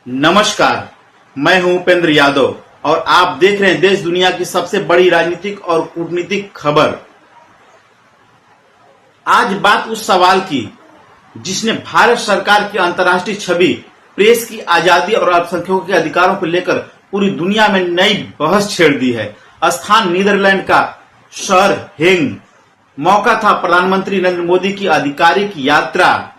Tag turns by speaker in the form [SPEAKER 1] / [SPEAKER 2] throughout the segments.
[SPEAKER 1] नमस्कार, मैं हूं उपेंद्र यादव और आप देख रहे हैं देश दुनिया की सबसे बड़ी राजनीतिक और कूटनीतिक खबर। आज बात उस सवाल की जिसने भारत सरकार की अंतर्राष्ट्रीय छवि, प्रेस की आजादी और अल्पसंख्यकों के अधिकारों को लेकर पूरी दुनिया में नई बहस छेड़ दी है। स्थान नीदरलैंड का शहर हेग। मौका था प्रधानमंत्री नरेंद्र मोदी की आधिकारिक यात्रा।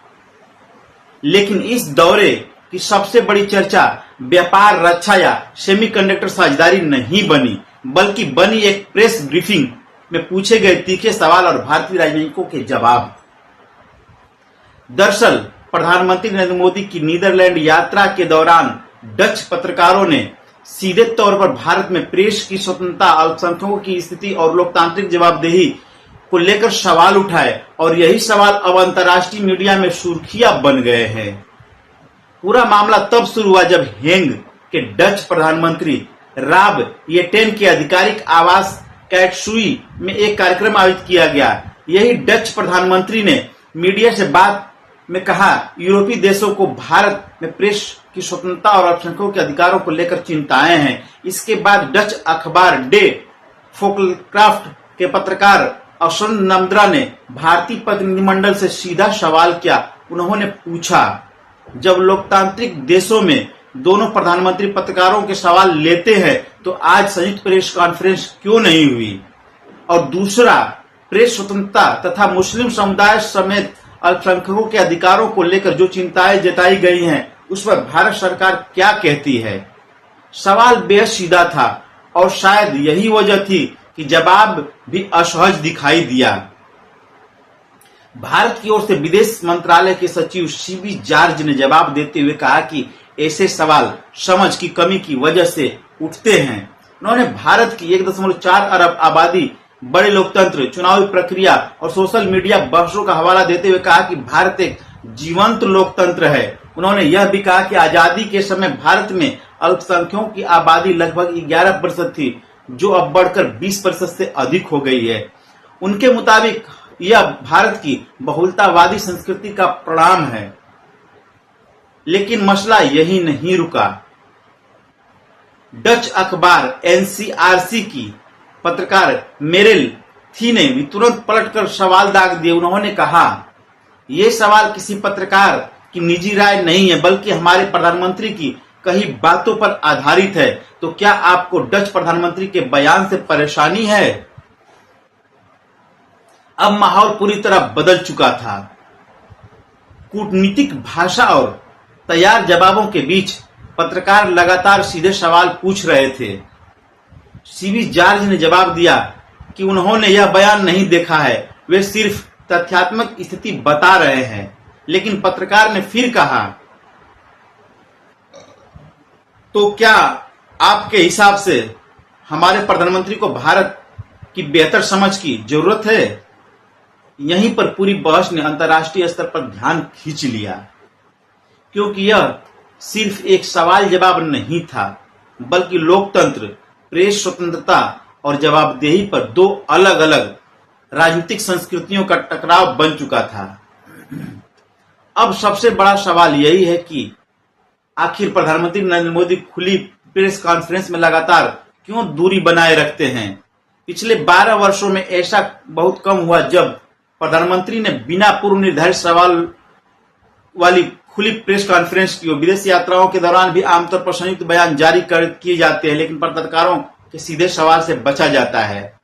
[SPEAKER 1] लेकिन इस दौरे की सबसे बड़ी चर्चा व्यापार, रक्षा या सेमीकंडक्टर साझेदारी नहीं बनी, बल्कि बनी एक प्रेस ब्रीफिंग में पूछे गए तीखे सवाल और भारतीय राजनयिकों के जवाब। दरअसल प्रधानमंत्री नरेंद्र मोदी की नीदरलैंड यात्रा के दौरान डच पत्रकारों ने सीधे तौर पर भारत में प्रेस की स्वतंत्रता, अल्पसंख्यकों की स्थिति और लोकतांत्रिक जवाबदेही को लेकर सवाल उठाए और यही सवाल अब अंतर्राष्ट्रीय मीडिया में सुर्खियां बन गए हैं। पूरा मामला तब शुरू हुआ जब हेग के डच प्रधानमंत्री राब येटेन के आधिकारिक आवास कैटसुई में एक कार्यक्रम आयोजित किया गया। यही डच प्रधानमंत्री ने मीडिया से बात में कहा, यूरोपीय देशों को भारत में प्रेस की स्वतंत्रता और अल्पसंख्यकों के अधिकारों को लेकर चिंताएं हैं। इसके बाद डच अखबार डे फोकलक्राफ्ट के पत्रकार अवसंत नमद्रा ने भारतीय प्रतिनिधिमंडल से सीधा सवाल किया। उन्होंने पूछा, जब लोकतांत्रिक देशों में दोनों प्रधानमंत्री पत्रकारों के सवाल लेते हैं तो आज संयुक्त प्रेस कॉन्फ्रेंस क्यों नहीं हुई? और दूसरा, प्रेस स्वतंत्रता तथा मुस्लिम समुदाय समेत अल्पसंख्यकों के अधिकारों को लेकर जो चिंताएं जताई गई हैं उस पर भारत सरकार क्या कहती है? सवाल बेहद सीधा था और शायद यही वजह थी कि जवाब भी असहज दिखाई दिया। भारत की ओर से विदेश मंत्रालय के सचिव सीबी जॉर्ज ने जवाब देते हुए कहा कि ऐसे सवाल समझ की कमी की वजह से उठते हैं। उन्होंने भारत की 1.4 अरब आबादी, बड़े लोकतंत्र, चुनावी प्रक्रिया और सोशल मीडिया बहसों का हवाला देते हुए कहा कि भारत एक जीवंत लोकतंत्र है। उन्होंने यह भी कहा कि आजादी के समय भारत में अल्पसंख्यकों की आबादी लगभग 11% थी, जो अब बढ़कर 20% से अधिक हो गई है। उनके मुताबिक यह भारत की बहुलतावादी संस्कृति का परिणाम है। लेकिन मसला यही नहीं रुका। डच अखबार एनसीआरसी की पत्रकार मेरेल थी ने भी तुरंत पलटकर सवाल दाग दिए। उन्होंने कहा, यह सवाल किसी पत्रकार की निजी राय नहीं है, बल्कि हमारे प्रधानमंत्री की कई बातों पर आधारित है। तो क्या आपको डच प्रधानमंत्री के बयान से परेशानी है? अब माहौल पूरी तरह बदल चुका था। कूटनीतिक भाषा और तैयार जवाबों के बीच पत्रकार लगातार सीधे सवाल पूछ रहे थे। सीबी जॉर्ज ने जवाब दिया कि उन्होंने यह बयान नहीं देखा है, वे सिर्फ तथ्यात्मक स्थिति बता रहे हैं। लेकिन पत्रकार ने फिर कहा, तो क्या आपके हिसाब से हमारे प्रधानमंत्री को भारत की बेहतर समझ की जरूरत है? यहीं पर पूरी बहस ने अंतर्राष्ट्रीय स्तर पर ध्यान खींच लिया, क्योंकि यह सिर्फ एक सवाल जवाब नहीं था, बल्कि लोकतंत्र, प्रेस स्वतंत्रता और जवाबदेही पर दो अलग अलग राजनीतिक संस्कृतियों का टकराव बन चुका था। अब सबसे बड़ा सवाल यही है कि आखिर प्रधानमंत्री नरेंद्र मोदी खुली प्रेस कॉन्फ्रेंस में लगातार क्यों दूरी बनाए रखते हैं? पिछले 12 वर्षों में ऐसा बहुत कम हुआ जब प्रधानमंत्री ने बिना पूर्व निर्धारित सवाल वाली खुली प्रेस कॉन्फ्रेंस की। विदेश यात्राओं के दौरान भी आमतौर पर संयुक्त बयान जारी किए जाते हैं, लेकिन पत्रकारों के सीधे सवाल से बचा जाता है।